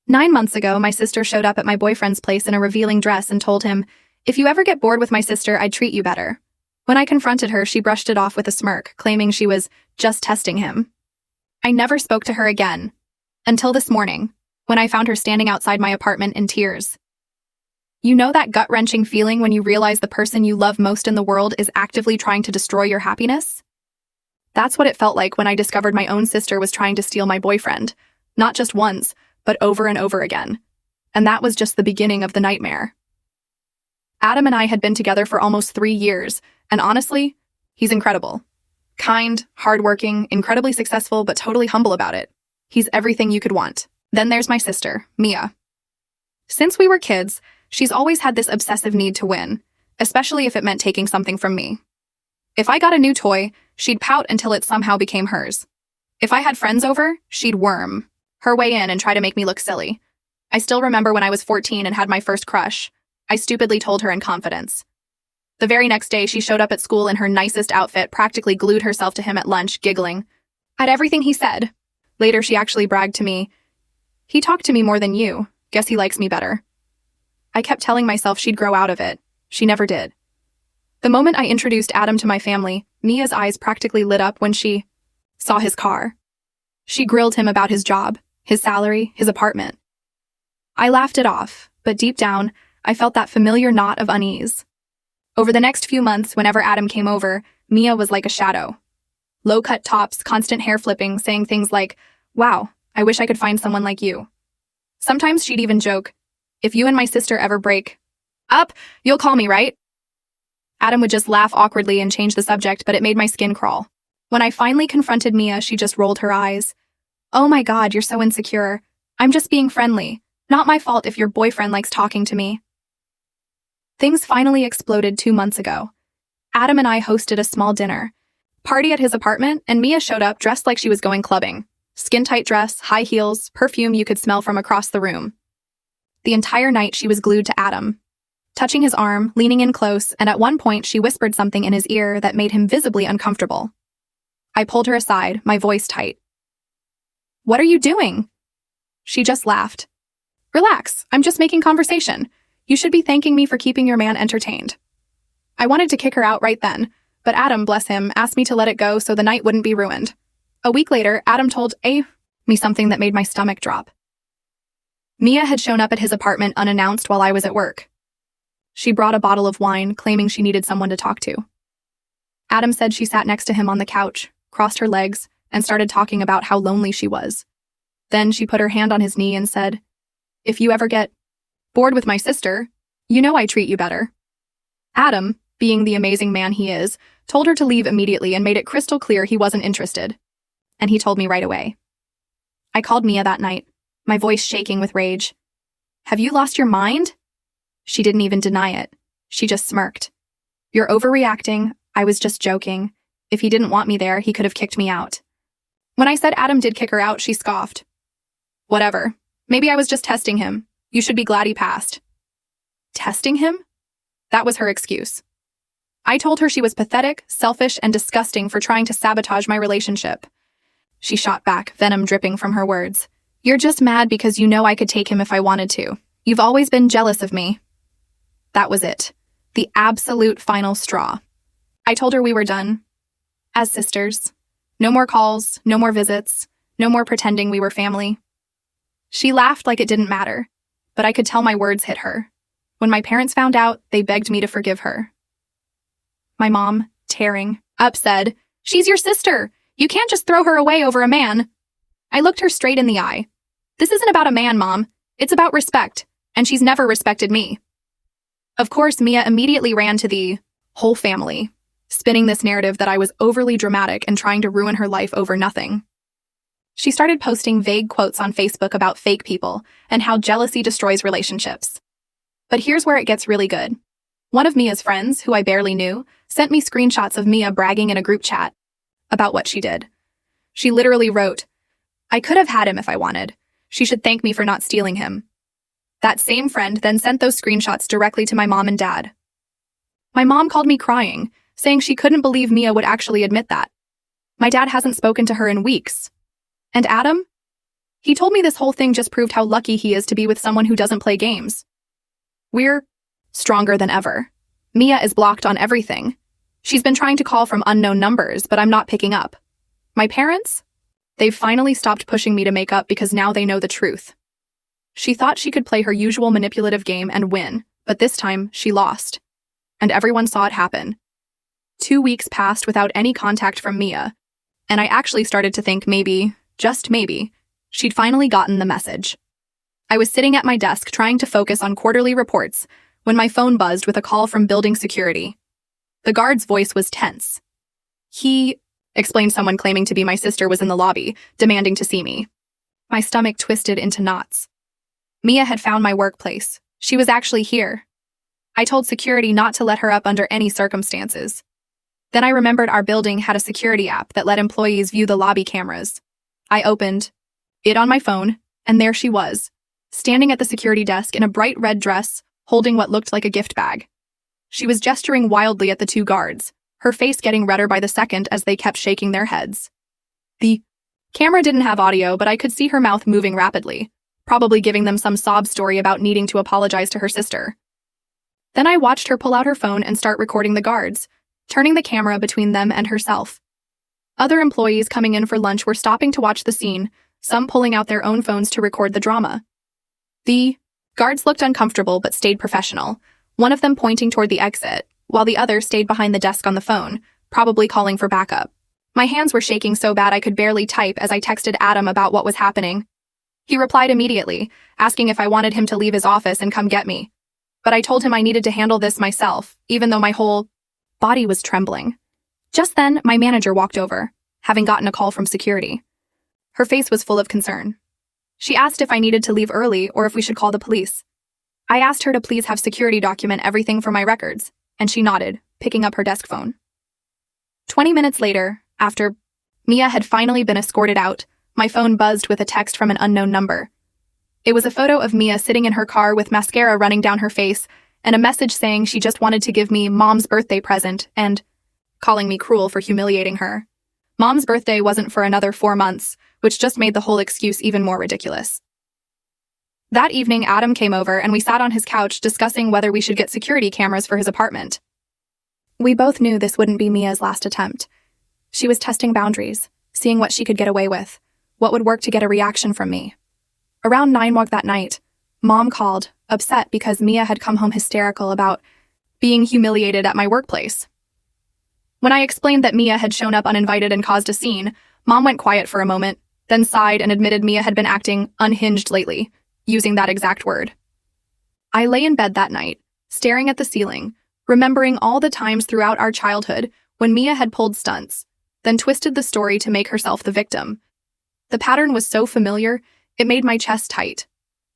9 months ago, my sister showed up at my boyfriend's place in a revealing dress and told him, "If you ever get bored with my sister, I'd treat you better." When I confronted her, she brushed it off with a smirk, claiming she was just testing him. I never spoke to her again. Until this morning, when I found her standing outside my apartment in tears. You know that gut-wrenching feeling when you realize the person you love most in the world is actively trying to destroy your happiness? That's what it felt like when I discovered my own sister was trying to steal my boyfriend, not just once, but over and over again. And that was just the beginning of the nightmare. Adam and I had been together for almost 3 years, and honestly, he's incredible. Kind, hardworking, incredibly successful, but totally humble about it. He's everything you could want. Then there's my sister, Mia. Since we were kids, she's always had this obsessive need to win, especially if it meant taking something from me. If I got a new toy, she'd pout until it somehow became hers. If I had friends over, she'd worm her way in and try to make me look silly. I still remember when I was 14 and had my first crush. I stupidly told her in confidence. The very next day, she showed up at school in her nicest outfit, practically glued herself to him at lunch, giggling at everything he said. Later, she actually bragged to me, "He talked to me more than you. Guess he likes me better." I kept telling myself she'd grow out of it. She never did. The moment I introduced Adam to my family, Mia's eyes practically lit up when she saw his car. She grilled him about his job, his salary, his apartment. I laughed it off, but deep down, I felt that familiar knot of unease. Over the next few months, whenever Adam came over, Mia was like a shadow. Low-cut tops, constant hair flipping, saying things like, "Wow, I wish I could find someone like you." Sometimes she'd even joke, "If you and my sister ever break up, you'll call me, right?" Adam would just laugh awkwardly and change the subject, but it made my skin crawl. When I finally confronted Mia, she just rolled her eyes. "Oh my God, you're so insecure. I'm just being friendly. Not my fault if your boyfriend likes talking to me." Things finally exploded 2 months ago. Adam and I hosted a small dinner party at his apartment, and Mia showed up dressed like she was going clubbing. Skin-tight dress, high heels, perfume you could smell from across the room. The entire night she was glued to Adam, touching his arm, leaning in close, and at one point she whispered something in his ear that made him visibly uncomfortable. I pulled her aside, my voice tight. "What are you doing?" She just laughed. "Relax, I'm just making conversation. You should be thanking me for keeping your man entertained." I wanted to kick her out right then, but Adam, bless him, asked me to let it go so the night wouldn't be ruined. A week later, Adam told me something that made my stomach drop. Mia had shown up at his apartment unannounced while I was at work. She brought a bottle of wine, claiming she needed someone to talk to. Adam said she sat next to him on the couch, crossed her legs, and started talking about how lonely she was. Then she put her hand on his knee and said, "If you ever get bored with my sister, you know I treat you better." Adam, being the amazing man he is, told her to leave immediately and made it crystal clear he wasn't interested. And he told me right away. I called Mia that night, my voice shaking with rage. "Have you lost your mind?" She didn't even deny it. She just smirked. "You're overreacting. I was just joking. If he didn't want me there, he could have kicked me out." When I said Adam did kick her out, she scoffed. "Whatever. Maybe I was just testing him. You should be glad he passed." Testing him? That was her excuse. I told her she was pathetic, selfish, and disgusting for trying to sabotage my relationship. She shot back, venom dripping from her words. "You're just mad because you know I could take him if I wanted to. You've always been jealous of me." That was it. The absolute final straw. I told her we were done. As sisters. No more calls, no more visits, no more pretending we were family. She laughed like it didn't matter, but I could tell my words hit her. When my parents found out, they begged me to forgive her. My mom, tearing up, said, "She's your sister. You can't just throw her away over a man." I looked her straight in the eye. "This isn't about a man, Mom. It's about respect, and she's never respected me." Of course, Mia immediately ran to the whole family, spinning this narrative that I was overly dramatic and trying to ruin her life over nothing. She started posting vague quotes on Facebook about fake people and how jealousy destroys relationships. But here's where it gets really good. One of Mia's friends, who I barely knew, sent me screenshots of Mia bragging in a group chat about what she did. She literally wrote, "I could have had him if I wanted. She should thank me for not stealing him." That same friend then sent those screenshots directly to my mom and dad. My mom called me crying, saying she couldn't believe Mia would actually admit that. My dad hasn't spoken to her in weeks. And Adam? He told me this whole thing just proved how lucky he is to be with someone who doesn't play games. We're stronger than ever. Mia is blocked on everything. She's been trying to call from unknown numbers, but I'm not picking up. My parents? They've finally stopped pushing me to make up because now they know the truth. She thought she could play her usual manipulative game and win, but this time she lost. And everyone saw it happen. 2 weeks passed without any contact from Mia, and I actually started to think maybe, just maybe, she'd finally gotten the message. I was sitting at my desk trying to focus on quarterly reports when my phone buzzed with a call from building security. The guard's voice was tense. He explained someone claiming to be my sister was in the lobby, demanding to see me. My stomach twisted into knots. Mia had found my workplace. She was actually here. I told security not to let her up under any circumstances. Then I remembered our building had a security app that let employees view the lobby cameras. I opened it on my phone, and there she was, standing at the security desk in a bright red dress, holding what looked like a gift bag. She was gesturing wildly at the two guards, her face getting redder by the second as they kept shaking their heads. The camera didn't have audio, but I could see her mouth moving rapidly, probably giving them some sob story about needing to apologize to her sister. Then I watched her pull out her phone and start recording the guards, turning the camera between them and herself. Other employees coming in for lunch were stopping to watch the scene, some pulling out their own phones to record the drama. The guards looked uncomfortable but stayed professional, one of them pointing toward the exit, while the other stayed behind the desk on the phone, probably calling for backup. My hands were shaking so bad I could barely type as I texted Adam about what was happening. He replied immediately, asking if I wanted him to leave his office and come get me. But I told him I needed to handle this myself, even though my whole body was trembling. Just then, my manager walked over, having gotten a call from security. Her face was full of concern. She asked if I needed to leave early or if we should call the police. I asked her to please have security document everything for my records, and she nodded, picking up her desk phone. 20 minutes later, after Mia had finally been escorted out, my phone buzzed with a text from an unknown number. It was a photo of Mia sitting in her car with mascara running down her face and a message saying she just wanted to give me Mom's birthday present and calling me cruel for humiliating her. Mom's birthday wasn't for another 4 months, which just made the whole excuse even more ridiculous. That evening, Adam came over and we sat on his couch discussing whether we should get security cameras for his apartment. We both knew this wouldn't be Mia's last attempt. She was testing boundaries, seeing what she could get away with, what would work to get a reaction from me. Around 9 that night, Mom called, upset because Mia had come home hysterical about being humiliated at my workplace. When I explained that Mia had shown up uninvited and caused a scene, Mom went quiet for a moment, then sighed and admitted Mia had been acting unhinged lately, using that exact word. I lay in bed that night, staring at the ceiling, remembering all the times throughout our childhood when Mia had pulled stunts, then twisted the story to make herself the victim. The pattern was so familiar, it made my chest tight.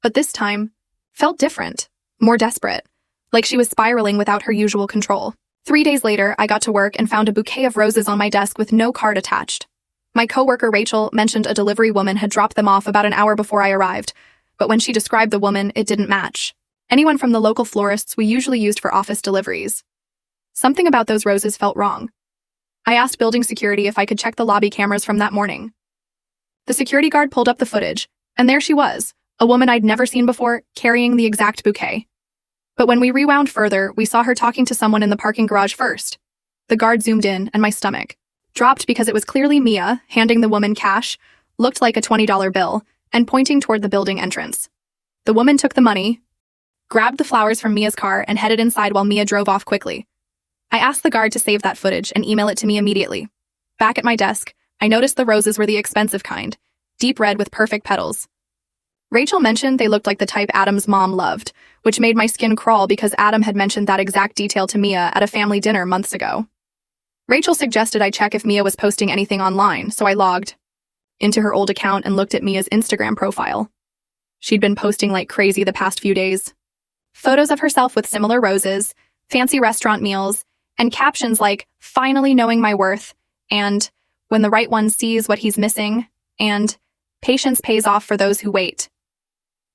But this time, felt different, more desperate, like she was spiraling without her usual control. 3 days later, I got to work and found a bouquet of roses on my desk with no card attached. My coworker Rachel mentioned a delivery woman had dropped them off about an hour before I arrived, but when she described the woman, it didn't match. Anyone from the local florists we usually used for office deliveries. Something about those roses felt wrong. I asked building security if I could check the lobby cameras from that morning. The security guard pulled up the footage, and there she was, a woman I'd never seen before, carrying the exact bouquet. But when we rewound further, we saw her talking to someone in the parking garage first. The guard zoomed in, and my stomach dropped because it was clearly Mia, handing the woman cash, looked like a $20 bill, and pointing toward the building entrance. The woman took the money, grabbed the flowers from Mia's car, and headed inside while Mia drove off quickly. I asked the guard to save that footage and email it to me immediately. Back at my desk, I noticed the roses were the expensive kind, deep red with perfect petals. Rachel mentioned they looked like the type Adam's mom loved, which made my skin crawl because Adam had mentioned that exact detail to Mia at a family dinner months ago. Rachel suggested I check if Mia was posting anything online, so I logged into her old account and looked at Mia's Instagram profile. She'd been posting like crazy the past few days. Photos of herself with similar roses, fancy restaurant meals, and captions like, "Finally knowing my worth," and "When the right one sees what he's missing," and "Patience pays off for those who wait."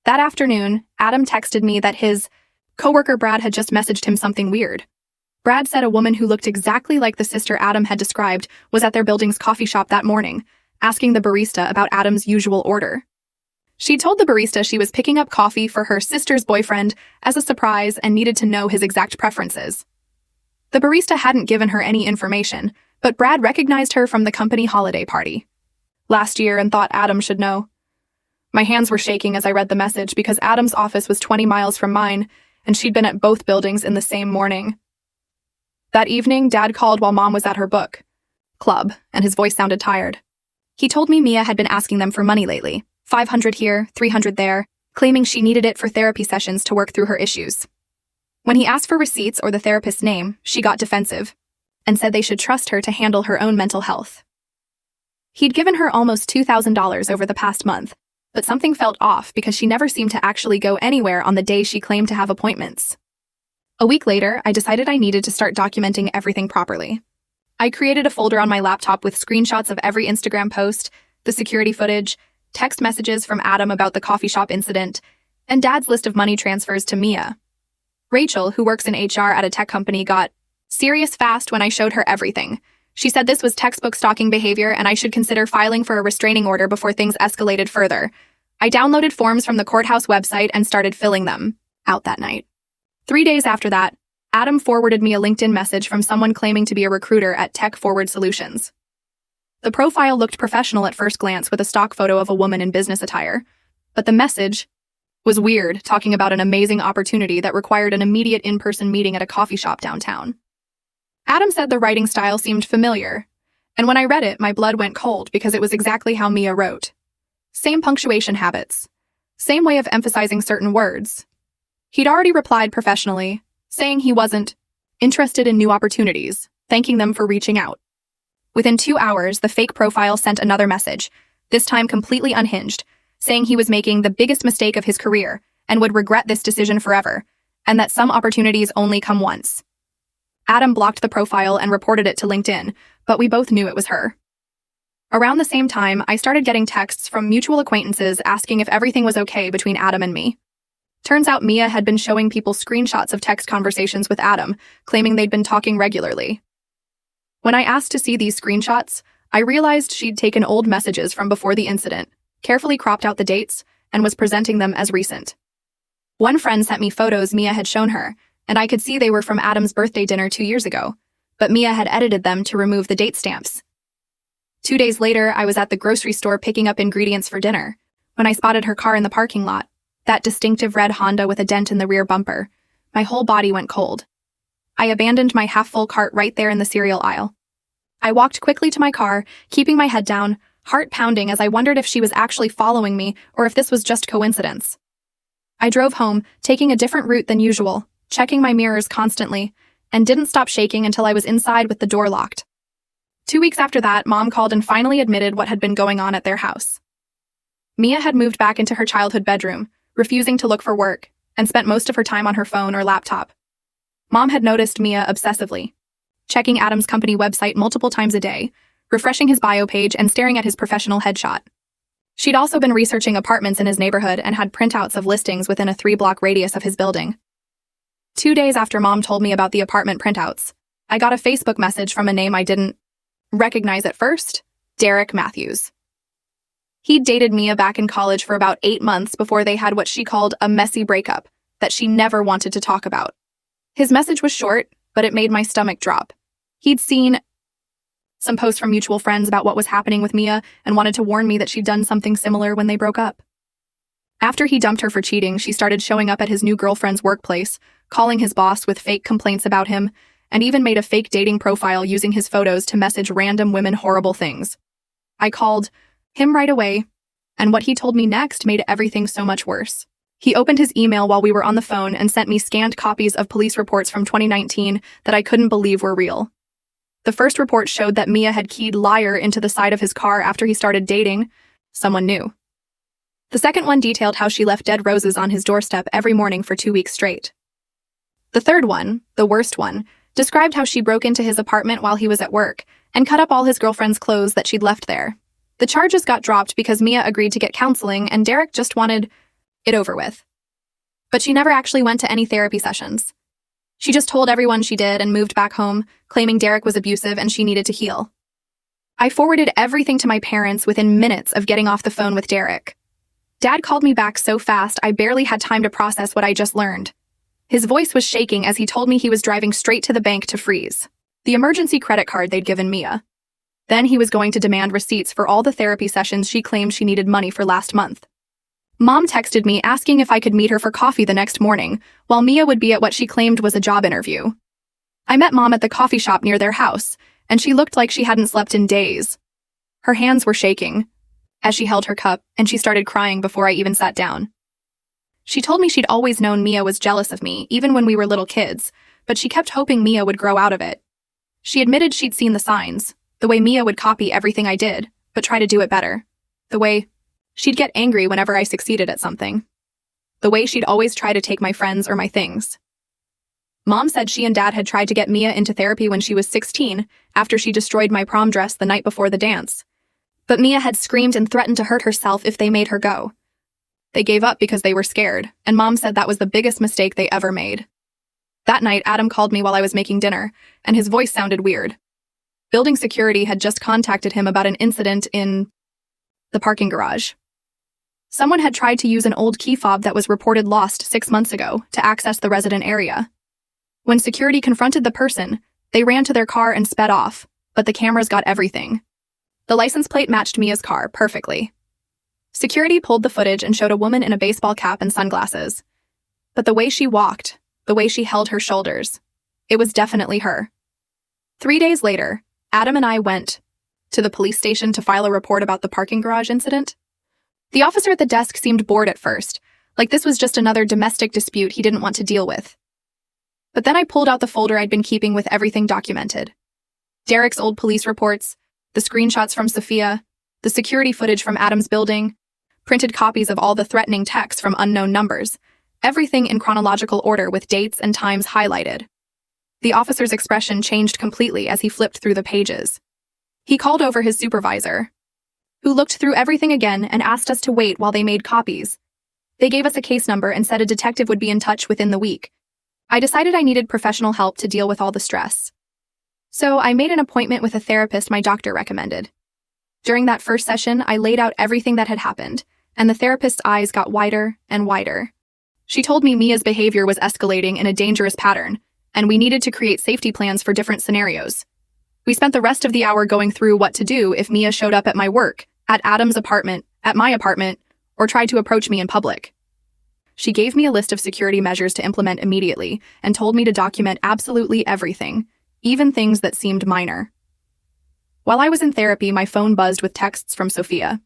That afternoon, Adam texted me that his coworker Brad had just messaged him something weird. Brad said a woman who looked exactly like the sister Adam had described was at their building's coffee shop that morning, asking the barista about Adam's usual order. She told the barista she was picking up coffee for her sister's boyfriend as a surprise and needed to know his exact preferences. The barista hadn't given her any information, but Brad recognized her from the company holiday party last year and thought Adam should know. My hands were shaking as I read the message because Adam's office was 20 miles from mine, and she'd been at both buildings in the same morning. That evening, Dad called while Mom was at her book club, and his voice sounded tired. He told me Mia had been asking them for money lately, $500 here, $300 there, claiming she needed it for therapy sessions to work through her issues. When he asked for receipts or the therapist's name, she got defensive and said they should trust her to handle her own mental health. He'd given her almost $2,000 over the past month, but something felt off because she never seemed to actually go anywhere on the day she claimed to have appointments. A week later, I decided I needed to start documenting everything properly. I created a folder on my laptop with screenshots of every Instagram post, the security footage, text messages from Adam about the coffee shop incident, and Dad's list of money transfers to Mia. Rachel, who works in HR at a tech company, got serious fast when I showed her everything. She said this was textbook stalking behavior and I should consider filing for a restraining order before things escalated further. I downloaded forms from the courthouse website and started filling them out that night. 3 days after that, Adam forwarded me a LinkedIn message from someone claiming to be a recruiter at Tech Forward Solutions. The profile looked professional at first glance with a stock photo of a woman in business attire, but the message was weird, talking about an amazing opportunity that required an immediate in-person meeting at a coffee shop downtown. Adam said the writing style seemed familiar, and when I read it, my blood went cold because it was exactly how Mia wrote. Same punctuation habits, same way of emphasizing certain words. He'd already replied professionally, saying he wasn't interested in new opportunities, thanking them for reaching out. Within 2 hours, the fake profile sent another message, this time completely unhinged, saying he was making the biggest mistake of his career and would regret this decision forever, and that some opportunities only come once. Adam blocked the profile and reported it to LinkedIn, but we both knew it was her. Around the same time, I started getting texts from mutual acquaintances asking if everything was okay between Adam and me. Turns out Mia had been showing people screenshots of text conversations with Adam, claiming they'd been talking regularly. When I asked to see these screenshots, I realized she'd taken old messages from before the incident, carefully cropped out the dates, and was presenting them as recent. One friend sent me photos Mia had shown her, and I could see they were from Adam's birthday dinner 2 years ago, but Mia had edited them to remove the date stamps. 2 days later, I was at the grocery store picking up ingredients for dinner, when I spotted her car in the parking lot, that distinctive red Honda with a dent in the rear bumper. My whole body went cold. I abandoned my half-full cart right there in the cereal aisle. I walked quickly to my car, keeping my head down, heart pounding as I wondered if she was actually following me or if this was just coincidence. I drove home, taking a different route than usual, checking my mirrors constantly, and didn't stop shaking until I was inside with the door locked. 2 weeks after that, Mom called and finally admitted what had been going on at their house. Mia had moved back into her childhood bedroom, refusing to look for work, and spent most of her time on her phone or laptop. Mom had noticed Mia obsessively, checking Adam's company website multiple times a day, refreshing his bio page and staring at his professional headshot. She'd also been researching apartments in his neighborhood and had printouts of listings within a 3-block radius of his building. 2 days after Mom told me about the apartment printouts, I got a Facebook message from a name I didn't recognize at first, Derek Matthews. He'd dated Mia back in college for about 8 months before they had what she called a messy breakup that she never wanted to talk about. His message was short, but it made my stomach drop. He'd seen some posts from mutual friends about what was happening with Mia and wanted to warn me that she'd done something similar when they broke up. After he dumped her for cheating, she started showing up at his new girlfriend's workplace, calling his boss with fake complaints about him, and even made a fake dating profile using his photos to message random women horrible things. I called him right away, and what he told me next made everything so much worse. He opened his email while we were on the phone and sent me scanned copies of police reports from 2019 that I couldn't believe were real. The first report showed that Mia had keyed liar into the side of his car after he started dating someone new. The second one detailed how she left dead roses on his doorstep every morning for 2 weeks straight. The third one, the worst one, described how she broke into his apartment while he was at work and cut up all his girlfriend's clothes that she'd left there. The charges got dropped because Mia agreed to get counseling and Derek just wanted it over with. But she never actually went to any therapy sessions. She just told everyone she did and moved back home, claiming Derek was abusive and she needed to heal. I forwarded everything to my parents within minutes of getting off the phone with Derek. Dad called me back so fast I barely had time to process what I just learned. His voice was shaking as he told me he was driving straight to the bank to freeze the emergency credit card they'd given Mia. Then he was going to demand receipts for all the therapy sessions she claimed she needed money for last month. Mom texted me asking if I could meet her for coffee the next morning, while Mia would be at what she claimed was a job interview. I met Mom at the coffee shop near their house, and she looked like she hadn't slept in days. Her hands were shaking as she held her cup, and she started crying before I even sat down. She told me she'd always known Mia was jealous of me, even when we were little kids, but she kept hoping Mia would grow out of it. She admitted she'd seen the signs, the way Mia would copy everything I did, but try to do it better. The way she'd get angry whenever I succeeded at something. The way she'd always try to take my friends or my things. Mom said she and Dad had tried to get Mia into therapy when she was 16, after she destroyed my prom dress the night before the dance. But Mia had screamed and threatened to hurt herself if they made her go. They gave up because they were scared, and Mom said that was the biggest mistake they ever made. That night, Adam called me while I was making dinner, and his voice sounded weird. Building security had just contacted him about an incident in the parking garage. Someone had tried to use an old key fob that was reported lost 6 months ago to access the resident area. When security confronted the person, they ran to their car and sped off, but the cameras got everything. The license plate matched Mia's car perfectly. Security pulled the footage and showed a woman in a baseball cap and sunglasses. But the way she walked, the way she held her shoulders, it was definitely her. 3 days later, Adam and I went to the police station to file a report about the parking garage incident. The officer at the desk seemed bored at first, like this was just another domestic dispute he didn't want to deal with. But then I pulled out the folder I'd been keeping with everything documented. Derek's old police reports, the screenshots from Sophia, the security footage from Adam's building, printed copies of all the threatening texts from unknown numbers, everything in chronological order with dates and times highlighted. The officer's expression changed completely as he flipped through the pages. He called over his supervisor, who looked through everything again and asked us to wait while they made copies. They gave us a case number and said a detective would be in touch within the week. I decided I needed professional help to deal with all the stress. So I made an appointment with a therapist my doctor recommended. During that first session, I laid out everything that had happened, and the therapist's eyes got wider and wider. She told me Mia's behavior was escalating in a dangerous pattern, and we needed to create safety plans for different scenarios. We spent the rest of the hour going through what to do if Mia showed up at my work, at Adam's apartment, at my apartment, or tried to approach me in public. She gave me a list of security measures to implement immediately and told me to document absolutely everything, even things that seemed minor. While I was in therapy, my phone buzzed with texts from Sophia.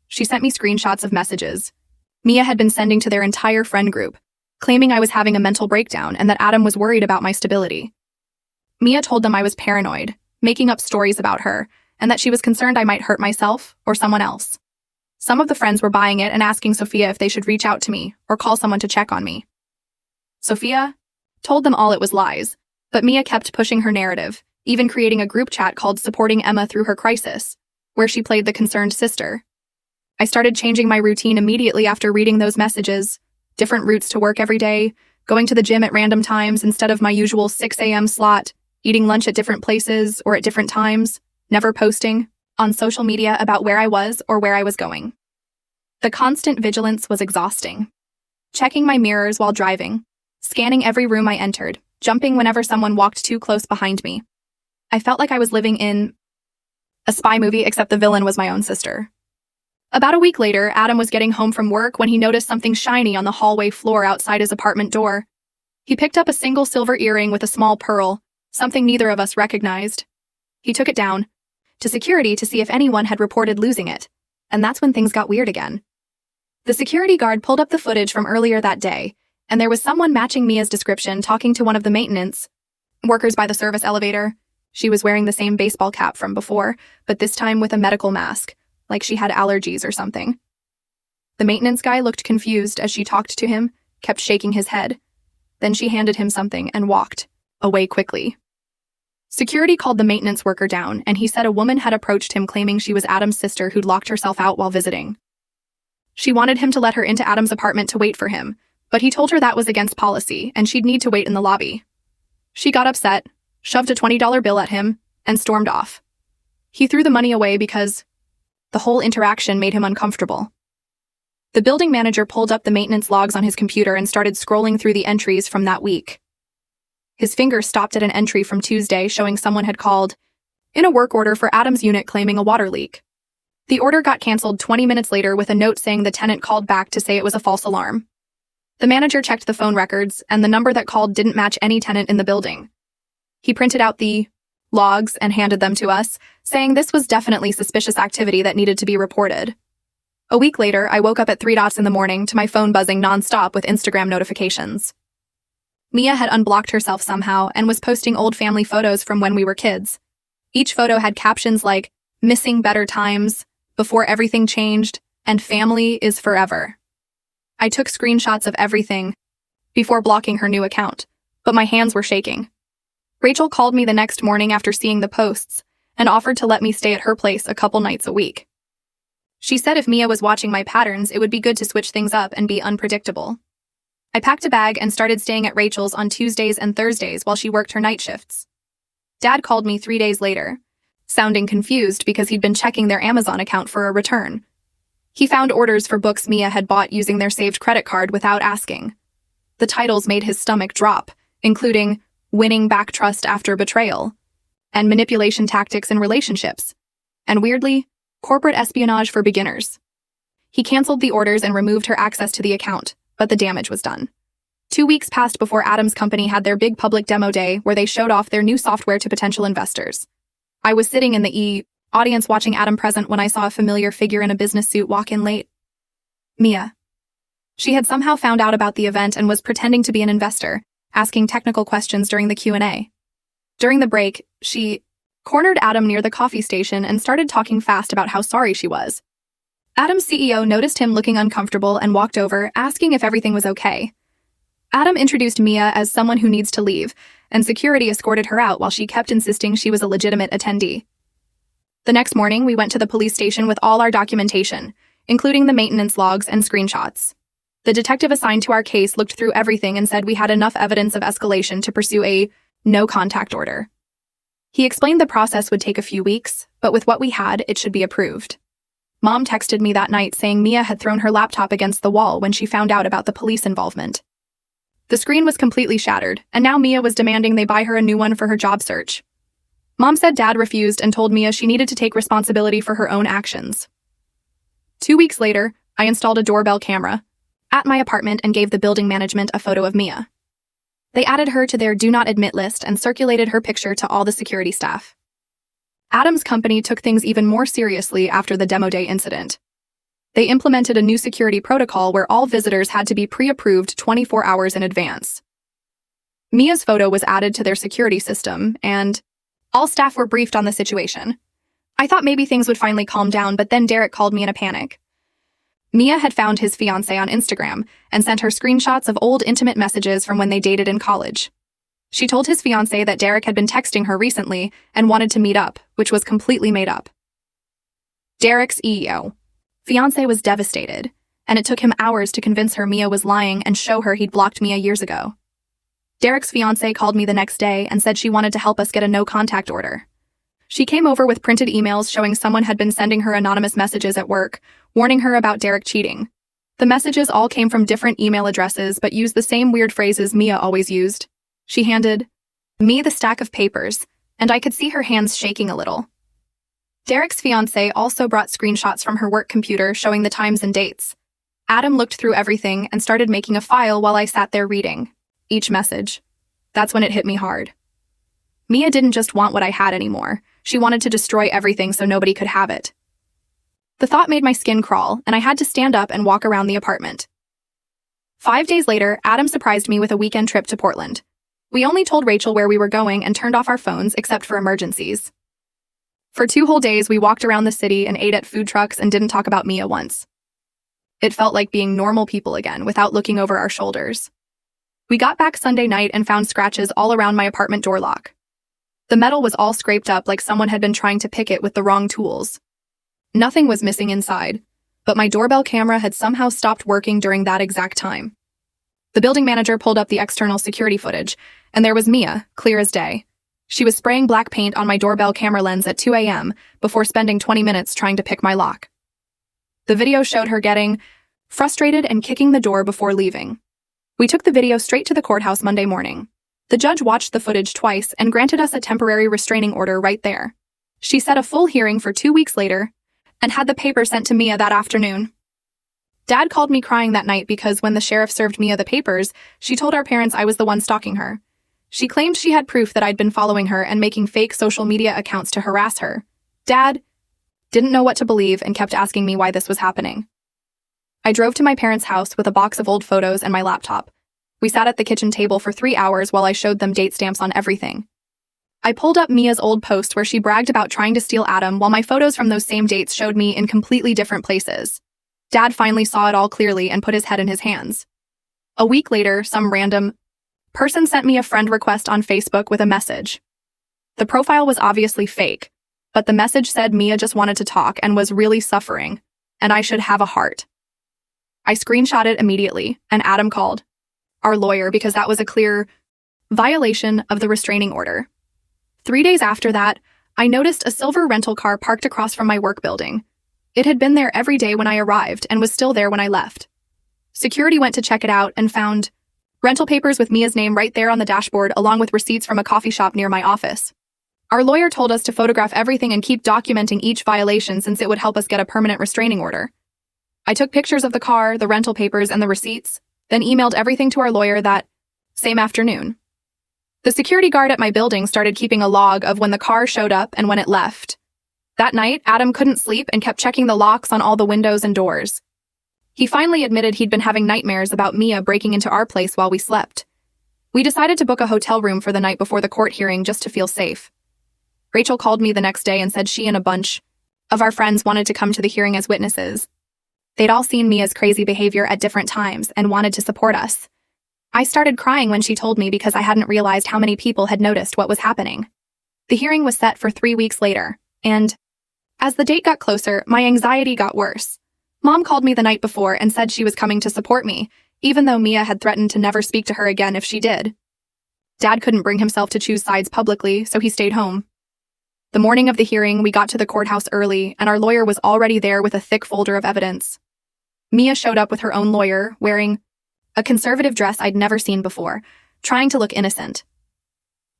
She sent me screenshots of messages Mia had been sending to their entire friend group, claiming I was having a mental breakdown and that Adam was worried about my stability. Mia told them I was paranoid, making up stories about her, and that she was concerned I might hurt myself or someone else. Some of the friends were buying it and asking Sophia if they should reach out to me or call someone to check on me. Sophia told them all it was lies, but Mia kept pushing her narrative, even creating a group chat called Supporting Emma Through Her Crisis, where she played the concerned sister. I started changing my routine immediately after reading those messages, different routes to work every day, going to the gym at random times instead of my usual 6 a.m. slot, eating lunch at different places or at different times, never posting on social media about where I was or where I was going. The constant vigilance was exhausting. Checking my mirrors while driving, scanning every room I entered, jumping whenever someone walked too close behind me. I felt like I was living in a spy movie, except the villain was my own sister. About a week later, Adam was getting home from work when he noticed something shiny on the hallway floor outside his apartment door. He picked up a single silver earring with a small pearl, something neither of us recognized. He took it down to security to see if anyone had reported losing it, and that's when things got weird again. The security guard pulled up the footage from earlier that day, and there was someone matching Mia's description talking to one of the maintenance workers by the service elevator. She was wearing the same baseball cap from before, but this time with a medical mask, like she had allergies or something. The maintenance guy looked confused as she talked to him, kept shaking his head. Then she handed him something and walked away quickly. Security called the maintenance worker down, and he said a woman had approached him claiming she was Adam's sister who'd locked herself out while visiting. She wanted him to let her into Adam's apartment to wait for him, but he told her that was against policy and she'd need to wait in the lobby. She got upset, shoved a $20 bill at him, and stormed off. He threw the money away because the whole interaction made him uncomfortable. The building manager pulled up the maintenance logs on his computer and started scrolling through the entries from that week. His finger stopped at an entry from Tuesday showing someone had called in a work order for Adam's unit claiming a water leak. The order got canceled 20 minutes later with a note saying the tenant called back to say it was a false alarm. The manager checked the phone records, and the number that called didn't match any tenant in the building. He printed out the logs and handed them to us, saying this was definitely suspicious activity that needed to be reported. A week later, I woke up at 3 in the morning to my phone buzzing nonstop with Instagram notifications. Mia had unblocked herself somehow and was posting old family photos from when we were kids. Each photo had captions like, "Missing better times," "Before everything changed," and "Family is forever." I took screenshots of everything before blocking her new account, but my hands were shaking. Rachel called me the next morning after seeing the posts and offered to let me stay at her place a couple nights a week. She said if Mia was watching my patterns, it would be good to switch things up and be unpredictable. I packed a bag and started staying at Rachel's on Tuesdays and Thursdays while she worked her night shifts. Dad called me 3 days later, sounding confused because he'd been checking their Amazon account for a return. He found orders for books Mia had bought using their saved credit card without asking. The titles made his stomach drop, including Winning Back Trust After Betrayal, and Manipulation Tactics in Relationships, and weirdly, Corporate Espionage for Beginners. He canceled the orders and removed her access to the account, but the damage was done. 2 weeks passed before Adam's company had their big public demo day where they showed off their new software to potential investors. I was sitting in the audience watching Adam present when I saw a familiar figure in a business suit walk in late. Mia. She had somehow found out about the event and was pretending to be an investor, asking technical questions during the Q&A. During the break, she cornered Adam near the coffee station and started talking fast about how sorry she was. Adam's CEO noticed him looking uncomfortable and walked over, asking if everything was okay. Adam introduced Mia as someone who needs to leave, and security escorted her out while she kept insisting she was a legitimate attendee. The next morning, we went to the police station with all our documentation, including the maintenance logs and screenshots. The detective assigned to our case looked through everything and said we had enough evidence of escalation to pursue a no-contact order. He explained the process would take a few weeks, but with what we had, it should be approved. Mom texted me that night saying Mia had thrown her laptop against the wall when she found out about the police involvement. The screen was completely shattered, and now Mia was demanding they buy her a new one for her job search. Mom said Dad refused and told Mia she needed to take responsibility for her own actions. 2 weeks later, I installed a doorbell camera at my apartment and gave the building management a photo of Mia. They added her to their do not admit list and circulated her picture to all the security staff. Adam's company took things even more seriously after the demo day incident. They implemented a new security protocol where all visitors had to be pre-approved 24 hours in advance. Mia's photo was added to their security system, and all staff were briefed on the situation. I thought maybe things would finally calm down, but then Derek called me in a panic. Mia had found his fiancée on Instagram and sent her screenshots of old intimate messages from when they dated in college. She told his fiancée that Derek had been texting her recently and wanted to meet up, which was completely made up. Derek's fiancé was devastated, and it took him hours to convince her Mia was lying and show her he'd blocked Mia years ago. Derek's fiancée called me the next day and said she wanted to help us get a no-contact order. She came over with printed emails showing someone had been sending her anonymous messages at work, warning her about Derek cheating. The messages all came from different email addresses but used the same weird phrases Mia always used. She handed me the stack of papers, and I could see her hands shaking a little. Derek's fiancée also brought screenshots from her work computer showing the times and dates. Adam looked through everything and started making a file while I sat there reading each message. That's when it hit me hard. Mia didn't just want what I had anymore. She wanted to destroy everything so nobody could have it. The thought made my skin crawl, and I had to stand up and walk around the apartment. 5 days later, Adam surprised me with a weekend trip to Portland. We only told Rachel where we were going and turned off our phones except for emergencies. For 2 whole days, we walked around the city and ate at food trucks and didn't talk about Mia once. It felt like being normal people again without looking over our shoulders. We got back Sunday night and found scratches all around my apartment door lock. The metal was all scraped up like someone had been trying to pick it with the wrong tools. Nothing was missing inside, but my doorbell camera had somehow stopped working during that exact time. The building manager pulled up the external security footage, and there was Mia, clear as day. She was spraying black paint on my doorbell camera lens at 2 a.m. before spending 20 minutes trying to pick my lock. The video showed her getting frustrated and kicking the door before leaving. We took the video straight to the courthouse Monday morning. The judge watched the footage twice and granted us a temporary restraining order right there. She set a full hearing for 2 weeks later and had the paper sent to Mia that afternoon. Dad called me crying that night because when the sheriff served Mia the papers, she told our parents I was the one stalking her. She claimed she had proof that I'd been following her and making fake social media accounts to harass her. Dad didn't know what to believe and kept asking me why this was happening. I drove to my parents' house with a box of old photos and my laptop. We sat at the kitchen table for 3 hours while I showed them date stamps on everything. I pulled up Mia's old post where she bragged about trying to steal Adam while my photos from those same dates showed me in completely different places. Dad finally saw it all clearly and put his head in his hands. A week later, some random person sent me a friend request on Facebook with a message. The profile was obviously fake, but the message said Mia just wanted to talk and was really suffering, and I should have a heart. I screenshot it immediately, and Adam called our lawyer because that was a clear violation of the restraining order. 3 days after that, I noticed a silver rental car parked across from my work building. It had been there every day when I arrived and was still there when I left. Security went to check it out and found rental papers with Mia's name right there on the dashboard along with receipts from a coffee shop near my office. Our lawyer told us to photograph everything and keep documenting each violation since it would help us get a permanent restraining order. I took pictures of the car, the rental papers, and the receipts, then emailed everything to our lawyer that same afternoon. The security guard at my building started keeping a log of when the car showed up and when it left. That night, Adam couldn't sleep and kept checking the locks on all the windows and doors. He finally admitted he'd been having nightmares about Mia breaking into our place while we slept. We decided to book a hotel room for the night before the court hearing just to feel safe. Rachel called me the next day and said she and a bunch of our friends wanted to come to the hearing as witnesses. They'd all seen Mia's crazy behavior at different times and wanted to support us. I started crying when she told me because I hadn't realized how many people had noticed what was happening. The hearing was set for 3 weeks later, and as the date got closer, my anxiety got worse. Mom called me the night before and said she was coming to support me, even though Mia had threatened to never speak to her again if she did. Dad couldn't bring himself to choose sides publicly, so he stayed home. The morning of the hearing, we got to the courthouse early, and our lawyer was already there with a thick folder of evidence. Mia showed up with her own lawyer, wearing a conservative dress I'd never seen before, trying to look innocent.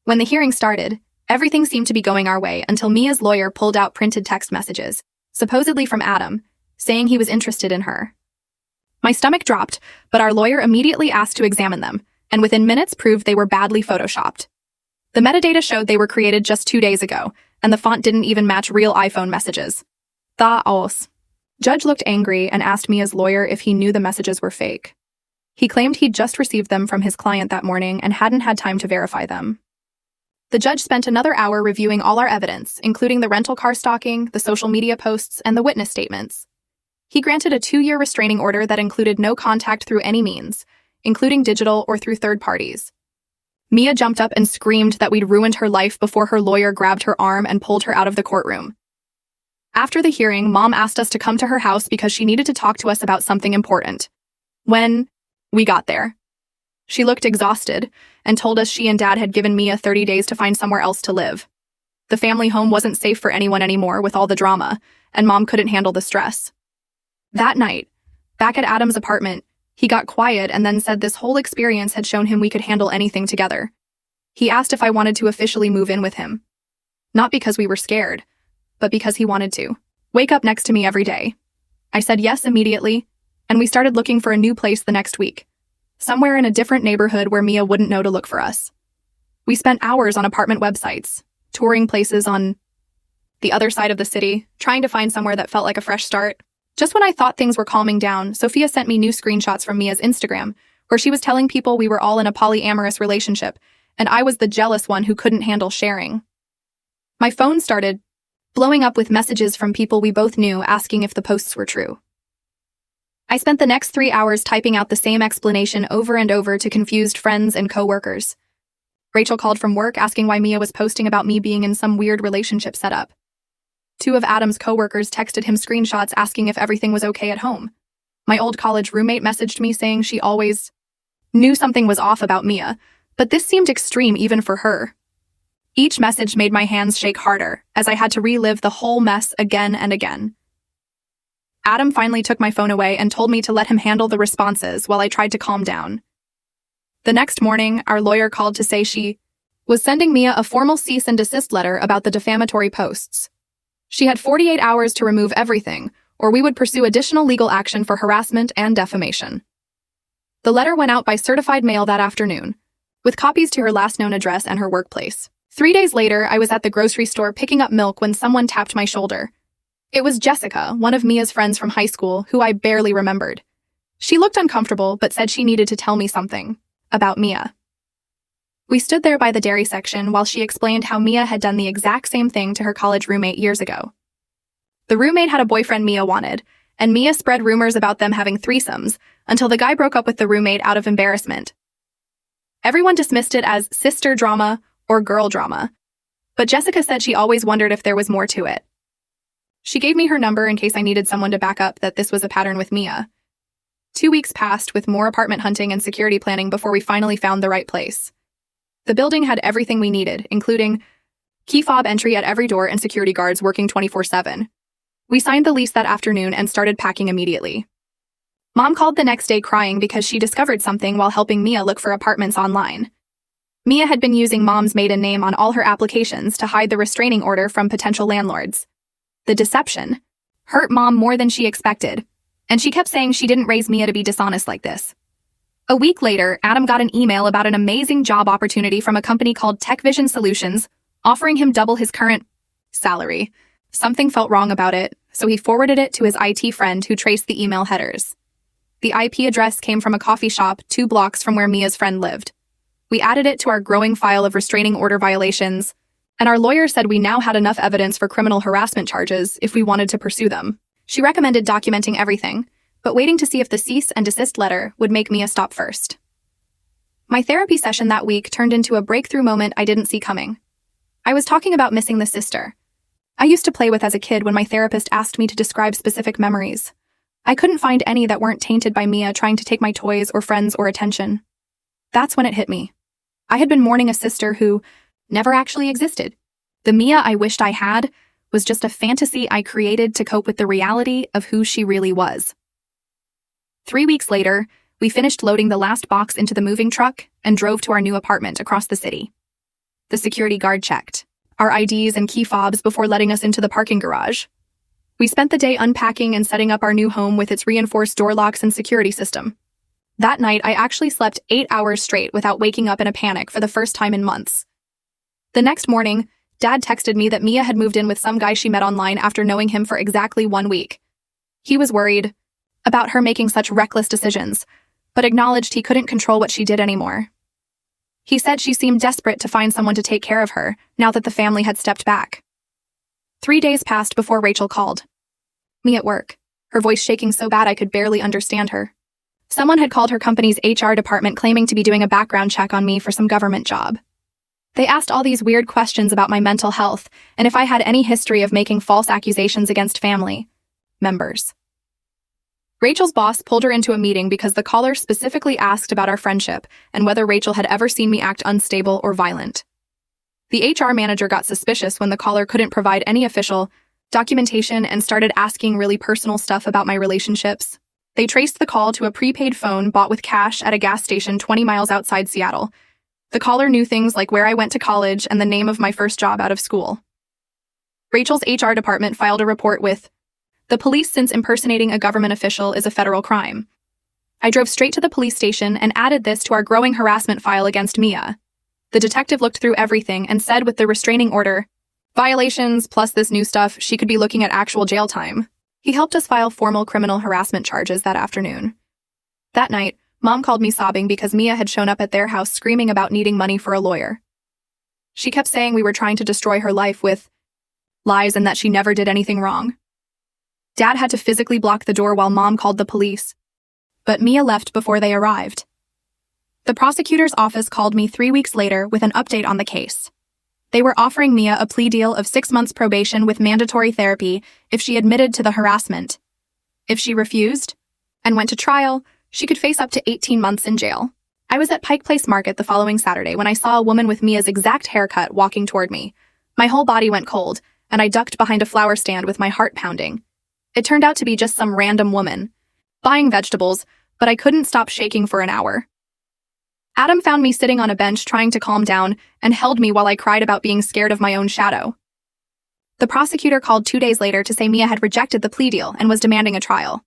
When the hearing started, everything seemed to be going our way until Mia's lawyer pulled out printed text messages, supposedly from Adam, saying he was interested in her. My stomach dropped, but our lawyer immediately asked to examine them, and within minutes proved they were badly photoshopped. The metadata showed they were created just 2 days ago, and the font didn't even match real iPhone messages. Judge looked angry and asked Mia's lawyer if he knew the messages were fake. He claimed he'd just received them from his client that morning and hadn't had time to verify them. The judge spent another hour reviewing all our evidence, including the rental car stalking, the social media posts, and the witness statements. He granted a 2-year restraining order that included no contact through any means, including digital or through third parties. Mia jumped up and screamed that we'd ruined her life before her lawyer grabbed her arm and pulled her out of the courtroom. After the hearing, Mom asked us to come to her house because she needed to talk to us about something important. When we got there, she looked exhausted and told us she and Dad had given Mia 30 days to find somewhere else to live. The family home wasn't safe for anyone anymore with all the drama, and Mom couldn't handle the stress. That night, back at Adam's apartment, he got quiet and then said this whole experience had shown him we could handle anything together. He asked if I wanted to officially move in with him. Not because we were scared, but because he wanted to wake up next to me every day. I said yes immediately, and we started looking for a new place the next week, somewhere in a different neighborhood where Mia wouldn't know to look for us. We spent hours on apartment websites, touring places on the other side of the city, trying to find somewhere that felt like a fresh start. Just when I thought things were calming down, Sophia sent me new screenshots from Mia's Instagram, where she was telling people we were all in a polyamorous relationship, and I was the jealous one who couldn't handle sharing. My phone started blowing up with messages from people we both knew asking if the posts were true. I spent the next 3 hours typing out the same explanation over and over to confused friends and coworkers. Rachel called from work asking why Mia was posting about me being in some weird relationship setup. 2 of Adam's coworkers texted him screenshots asking if everything was okay at home. My old college roommate messaged me saying she always knew something was off about Mia, but this seemed extreme even for her. Each message made my hands shake harder as I had to relive the whole mess again and again. Adam finally took my phone away and told me to let him handle the responses while I tried to calm down. The next morning, our lawyer called to say she was sending Mia a formal cease and desist letter about the defamatory posts. She had 48 hours to remove everything, or we would pursue additional legal action for harassment and defamation. The letter went out by certified mail that afternoon, with copies to her last known address and her workplace. 3 days later, I was at the grocery store picking up milk when someone tapped my shoulder. It was Jessica, one of Mia's friends from high school, who I barely remembered. She looked uncomfortable, but said she needed to tell me something about Mia. We stood there by the dairy section while she explained how Mia had done the exact same thing to her college roommate years ago. The roommate had a boyfriend Mia wanted, and Mia spread rumors about them having threesomes until the guy broke up with the roommate out of embarrassment. Everyone dismissed it as sister drama or girl drama, but Jessica said she always wondered if there was more to it. She gave me her number in case I needed someone to back up that this was a pattern with Mia. 2 weeks passed with more apartment hunting and security planning before we finally found the right place. The building had everything we needed, including key fob entry at every door and security guards working 24/7. We signed the lease that afternoon and started packing immediately. Mom called the next day crying because she discovered something while helping Mia look for apartments online. Mia had been using Mom's maiden name on all her applications to hide the restraining order from potential landlords. The deception hurt Mom more than she expected, and she kept saying she didn't raise Mia to be dishonest like this. A week later, Adam got an email about an amazing job opportunity from a company called Tech Vision Solutions, offering him double his current salary. Something felt wrong about it, so he forwarded it to his IT friend who traced the email headers. The IP address came from a coffee shop 2 blocks from where Mia's friend lived. We added it to our growing file of restraining order violations, and our lawyer said we now had enough evidence for criminal harassment charges if we wanted to pursue them. She recommended documenting everything, but waiting to see if the cease and desist letter would make Mia stop first. My therapy session that week turned into a breakthrough moment I didn't see coming. I was talking about missing the sister I used to play with as a kid when my therapist asked me to describe specific memories. I couldn't find any that weren't tainted by Mia trying to take my toys or friends or attention. That's when it hit me. I had been mourning a sister who never actually existed. The Mia I wished I had was just a fantasy I created to cope with the reality of who she really was. 3 weeks later, we finished loading the last box into the moving truck and drove to our new apartment across the city. The security guard checked our IDs and key fobs before letting us into the parking garage. We spent the day unpacking and setting up our new home with its reinforced door locks and security system. That night, I actually slept 8 hours straight without waking up in a panic for the first time in months. The next morning, Dad texted me that Mia had moved in with some guy she met online after knowing him for exactly 1 week. He was worried about her making such reckless decisions, but acknowledged he couldn't control what she did anymore. He said she seemed desperate to find someone to take care of her, now that the family had stepped back. 3 days passed before Rachel called me at work, her voice shaking so bad I could barely understand her. Someone had called her company's HR department claiming to be doing a background check on me for some government job. They asked all these weird questions about my mental health and if I had any history of making false accusations against family members. Rachel's boss pulled her into a meeting because the caller specifically asked about our friendship and whether Rachel had ever seen me act unstable or violent. The HR manager got suspicious when the caller couldn't provide any official documentation and started asking really personal stuff about my relationships. They traced the call to a prepaid phone bought with cash at a gas station 20 miles outside Seattle. The caller knew things like where I went to college and the name of my first job out of school. Rachel's HR department filed a report with the police since impersonating a government official is a federal crime. I drove straight to the police station and added this to our growing harassment file against Mia. The detective looked through everything and said with the restraining order violations plus this new stuff, she could be looking at actual jail time. He helped us file formal criminal harassment charges that afternoon. That night, Mom called me sobbing because Mia had shown up at their house screaming about needing money for a lawyer. She kept saying we were trying to destroy her life with lies and that she never did anything wrong. Dad had to physically block the door while Mom called the police, but Mia left before they arrived. The prosecutor's office called me 3 weeks later with an update on the case. They were offering Mia a plea deal of 6 months probation with mandatory therapy if she admitted to the harassment. If she refused and went to trial, she could face up to 18 months in jail. I was at Pike Place Market the following Saturday when I saw a woman with Mia's exact haircut walking toward me. My whole body went cold, and I ducked behind a flower stand with my heart pounding. It turned out to be just some random woman buying vegetables, but I couldn't stop shaking for an hour. Adam found me sitting on a bench trying to calm down and held me while I cried about being scared of my own shadow. The prosecutor called 2 days later to say Mia had rejected the plea deal and was demanding a trial.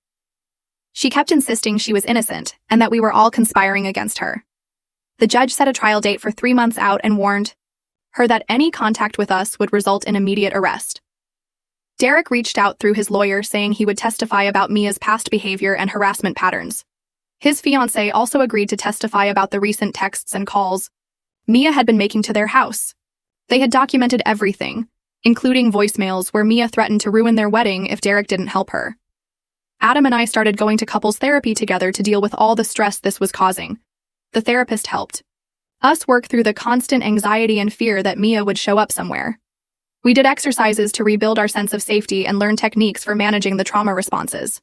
She kept insisting she was innocent and that we were all conspiring against her. The judge set a trial date for 3 months out and warned her that any contact with us would result in immediate arrest. Derek reached out through his lawyer saying he would testify about Mia's past behavior and harassment patterns. His fiancée also agreed to testify about the recent texts and calls Mia had been making to their house. They had documented everything, including voicemails where Mia threatened to ruin their wedding if Derek didn't help her. Adam and I started going to couples therapy together to deal with all the stress this was causing. The therapist helped us work through the constant anxiety and fear that Mia would show up somewhere. We did exercises to rebuild our sense of safety and learn techniques for managing the trauma responses.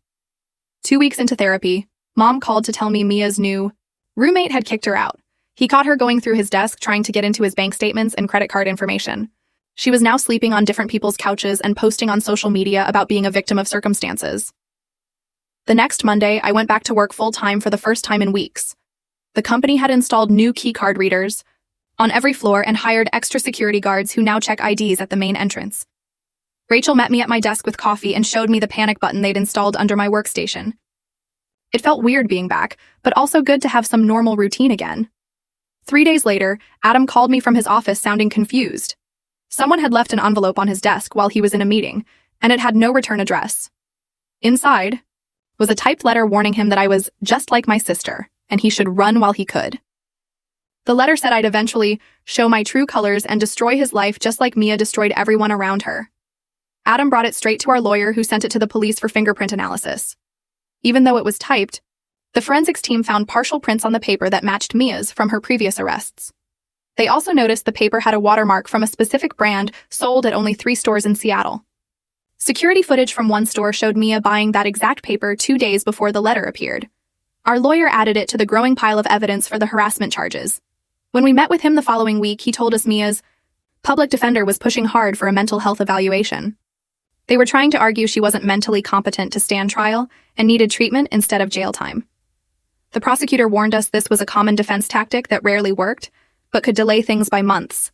2 weeks into therapy, Mom called to tell me Mia's new roommate had kicked her out. He caught her going through his desk trying to get into his bank statements and credit card information. She was now sleeping on different people's couches and posting on social media about being a victim of circumstances. The next Monday, I went back to work full-time for the first time in weeks. The company had installed new keycard readers on every floor and hired extra security guards who now check IDs at the main entrance. Rachel met me at my desk with coffee and showed me the panic button they'd installed under my workstation. It felt weird being back, but also good to have some normal routine again. 3 days later, Adam called me from his office sounding confused. Someone had left an envelope on his desk while he was in a meeting, and it had no return address. Inside was a typed letter warning him that I was just like my sister, and he should run while he could. The letter said I'd eventually show my true colors and destroy his life just like Mia destroyed everyone around her. Adam brought it straight to our lawyer who sent it to the police for fingerprint analysis. Even though it was typed, the forensics team found partial prints on the paper that matched Mia's from her previous arrests. They also noticed the paper had a watermark from a specific brand sold at only 3 stores in Seattle. Security footage from one store showed Mia buying that exact paper 2 days before the letter appeared. Our lawyer added it to the growing pile of evidence for the harassment charges. When we met with him the following week, he told us Mia's public defender was pushing hard for a mental health evaluation. They were trying to argue she wasn't mentally competent to stand trial and needed treatment instead of jail time. The prosecutor warned us this was a common defense tactic that rarely worked, but could delay things by months.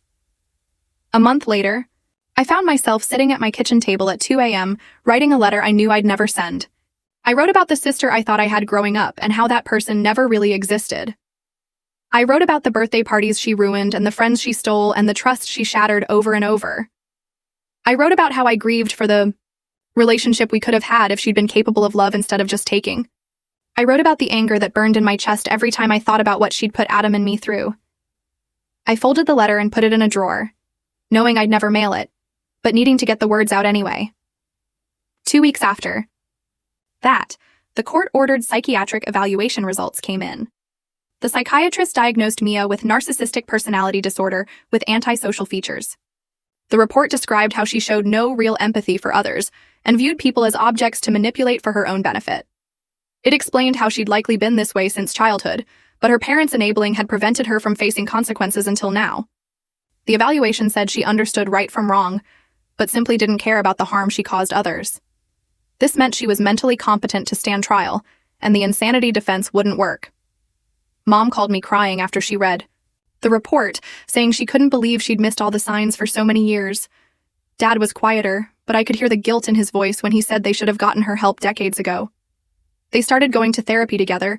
A month later, I found myself sitting at my kitchen table at 2 a.m., writing a letter I knew I'd never send. I wrote about the sister I thought I had growing up and how that person never really existed. I wrote about the birthday parties she ruined and the friends she stole and the trust she shattered over and over. I wrote about how I grieved for the relationship we could have had if she'd been capable of love instead of just taking. I wrote about the anger that burned in my chest every time I thought about what she'd put Adam and me through. I folded the letter and put it in a drawer, knowing I'd never mail it, but needing to get the words out anyway. 2 weeks after that, the court-ordered psychiatric evaluation results came in. The psychiatrist diagnosed Mia with narcissistic personality disorder with antisocial features. The report described how she showed no real empathy for others and viewed people as objects to manipulate for her own benefit. It explained how she'd likely been this way since childhood, but her parents' enabling had prevented her from facing consequences until now. The evaluation said she understood right from wrong, but simply didn't care about the harm she caused others. This meant she was mentally competent to stand trial, and the insanity defense wouldn't work. Mom called me crying after she read the report, saying she couldn't believe she'd missed all the signs for so many years. Dad was quieter, but I could hear the guilt in his voice when he said they should have gotten her help decades ago. They started going to therapy together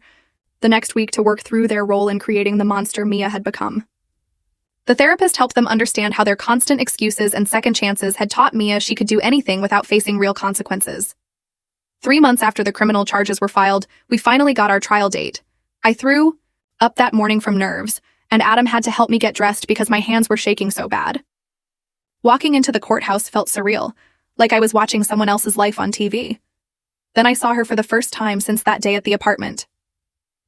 the next week to work through their role in creating the monster Mia had become. The therapist helped them understand how their constant excuses and second chances had taught Mia she could do anything without facing real consequences. 3 months after the criminal charges were filed, we finally got our trial date. I threw up that morning from nerves, and Adam had to help me get dressed because my hands were shaking so bad. Walking into the courthouse felt surreal, like I was watching someone else's life on TV. Then I saw her for the first time since that day at the apartment.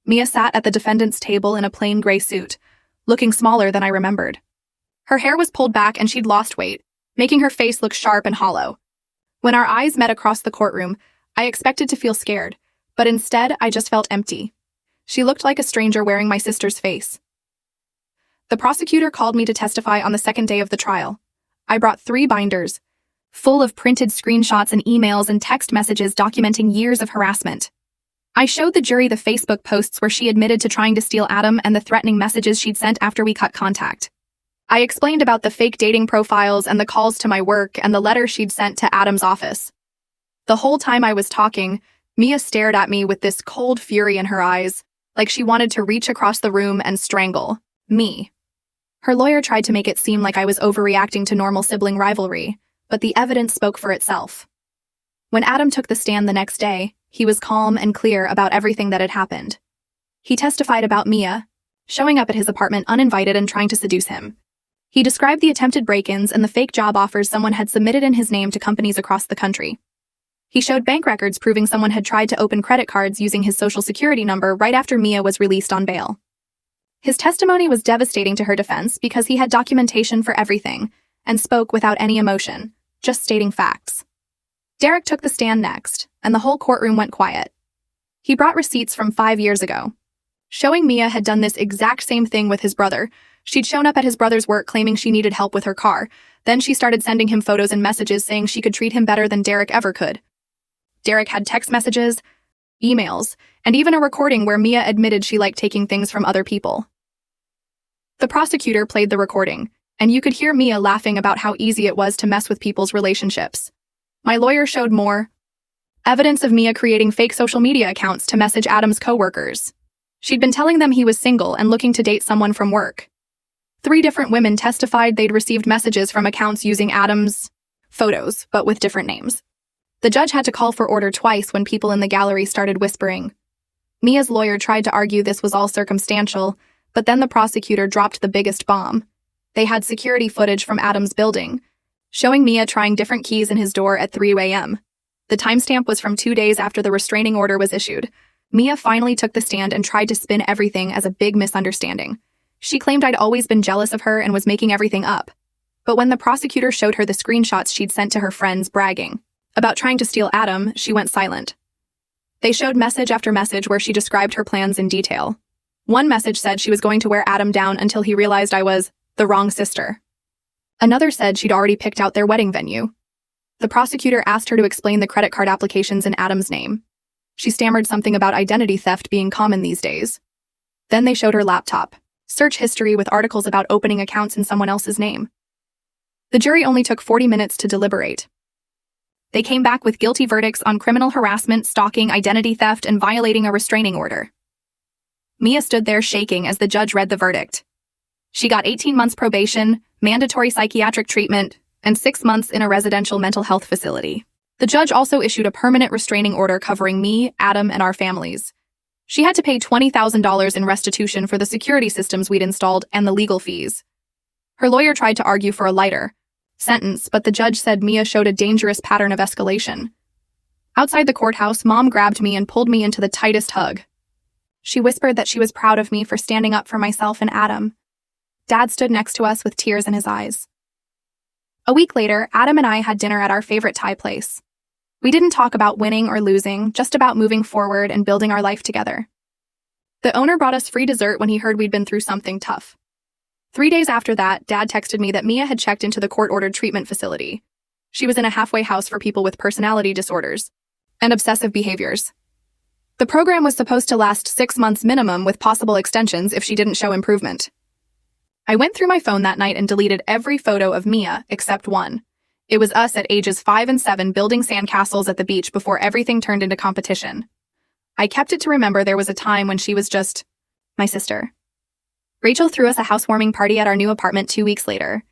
Mia sat at the defendant's table in a plain gray suit, looking smaller than I remembered. Her hair was pulled back and she'd lost weight, making her face look sharp and hollow. When our eyes met across the courtroom, I expected to feel scared, but instead I just felt empty. She looked like a stranger wearing my sister's face. The prosecutor called me to testify on the second day of the trial. I brought 3 binders, full of printed screenshots and emails and text messages documenting years of harassment. I showed the jury the Facebook posts where she admitted to trying to steal Adam and the threatening messages she'd sent after we cut contact. I explained about the fake dating profiles and the calls to my work and the letter she'd sent to Adam's office. The whole time I was talking, Mia stared at me with this cold fury in her eyes, like she wanted to reach across the room and strangle me. Her lawyer tried to make it seem like I was overreacting to normal sibling rivalry, but the evidence spoke for itself. When Adam took the stand the next day, he was calm and clear about everything that had happened. He testified about Mia showing up at his apartment uninvited and trying to seduce him. He described the attempted break-ins and the fake job offers someone had submitted in his name to companies across the country. He showed bank records proving someone had tried to open credit cards using his social security number right after Mia was released on bail. His testimony was devastating to her defense because he had documentation for everything and spoke without any emotion, just stating facts. Derek took the stand next, and the whole courtroom went quiet. He brought receipts from 5 years ago, showing Mia had done this exact same thing with his brother. She'd shown up at his brother's work claiming she needed help with her car. Then she started sending him photos and messages saying she could treat him better than Derek ever could. Derek had text messages, emails, and even a recording where Mia admitted she liked taking things from other people. The prosecutor played the recording, and you could hear Mia laughing about how easy it was to mess with people's relationships. My lawyer showed more evidence of Mia creating fake social media accounts to message Adam's coworkers. She'd been telling them he was single and looking to date someone from work. 3 different women testified they'd received messages from accounts using Adam's photos, but with different names. The judge had to call for order twice when people in the gallery started whispering. Mia's lawyer tried to argue this was all circumstantial, but then the prosecutor dropped the biggest bomb. They had security footage from Adam's building, showing Mia trying different keys in his door at 3 a.m. The timestamp was from 2 days after the restraining order was issued. Mia finally took the stand and tried to spin everything as a big misunderstanding. She claimed I'd always been jealous of her and was making everything up. But when the prosecutor showed her the screenshots she'd sent to her friends bragging about trying to steal Adam, she went silent. They showed message after message where she described her plans in detail. One message said she was going to wear Adam down until he realized I was the wrong sister. Another said she'd already picked out their wedding venue. The prosecutor asked her to explain the credit card applications in Adam's name. She stammered something about identity theft being common these days. Then they showed her laptop search history with articles about opening accounts in someone else's name. The jury only took 40 minutes to deliberate. They came back with guilty verdicts on criminal harassment, stalking, identity theft, and violating a restraining order. Mia stood there shaking as the judge read the verdict. She got 18 months probation, mandatory psychiatric treatment, and 6 months in a residential mental health facility. The judge also issued a permanent restraining order covering me, Adam, and our families. She had to pay $20,000 in restitution for the security systems we'd installed and the legal fees. Her lawyer tried to argue for a lighter sentence, but the judge said Mia showed a dangerous pattern of escalation. Outside the courthouse, Mom grabbed me and pulled me into the tightest hug. She whispered that she was proud of me for standing up for myself and Adam. Dad stood next to us with tears in his eyes. A week later, Adam and I had dinner at our favorite Thai place. We didn't talk about winning or losing, just about moving forward and building our life together. The owner brought us free dessert when he heard we'd been through something tough. 3 days after that, Dad texted me that Mia had checked into the court-ordered treatment facility. She was in a halfway house for people with personality disorders and obsessive behaviors. The program was supposed to last 6 months minimum with possible extensions if she didn't show improvement. I went through my phone that night and deleted every photo of Mia except one. It was us at ages 5 and 7 building sandcastles at the beach before everything turned into competition. I kept it to remember there was a time when she was just my sister. Rachel threw us a housewarming party at our new apartment 2 weeks later.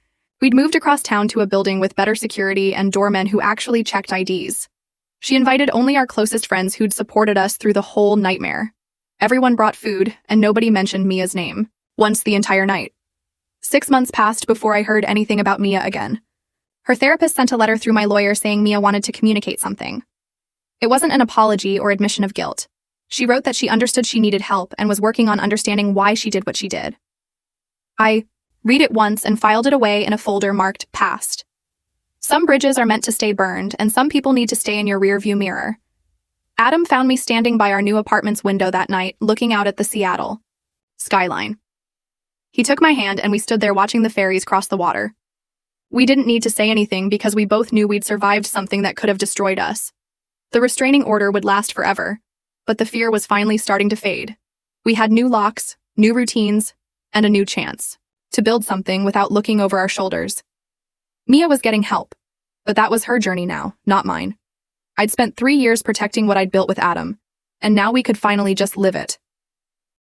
We'd moved across town to a building with better security and doormen who actually checked IDs. She invited only our closest friends who'd supported us through the whole nightmare. Everyone brought food, and nobody mentioned Mia's name once the entire night. 6 months passed before I heard anything about Mia again. Her therapist sent a letter through my lawyer saying Mia wanted to communicate something. It wasn't an apology or admission of guilt. She wrote that she understood she needed help and was working on understanding why she did what she did. I read it once and filed it away in a folder marked past. Some bridges are meant to stay burned, and some people need to stay in your rearview mirror. Adam found me standing by our new apartment's window that night, looking out at the Seattle skyline. He took my hand and we stood there watching the ferries cross the water. We didn't need to say anything because we both knew we'd survived something that could have destroyed us. The restraining order would last forever, but the fear was finally starting to fade. We had new locks, new routines, and a new chance to build something without looking over our shoulders. Mia was getting help, but that was her journey now, not mine. I'd spent 3 years protecting what I'd built with Adam, and now we could finally just live it.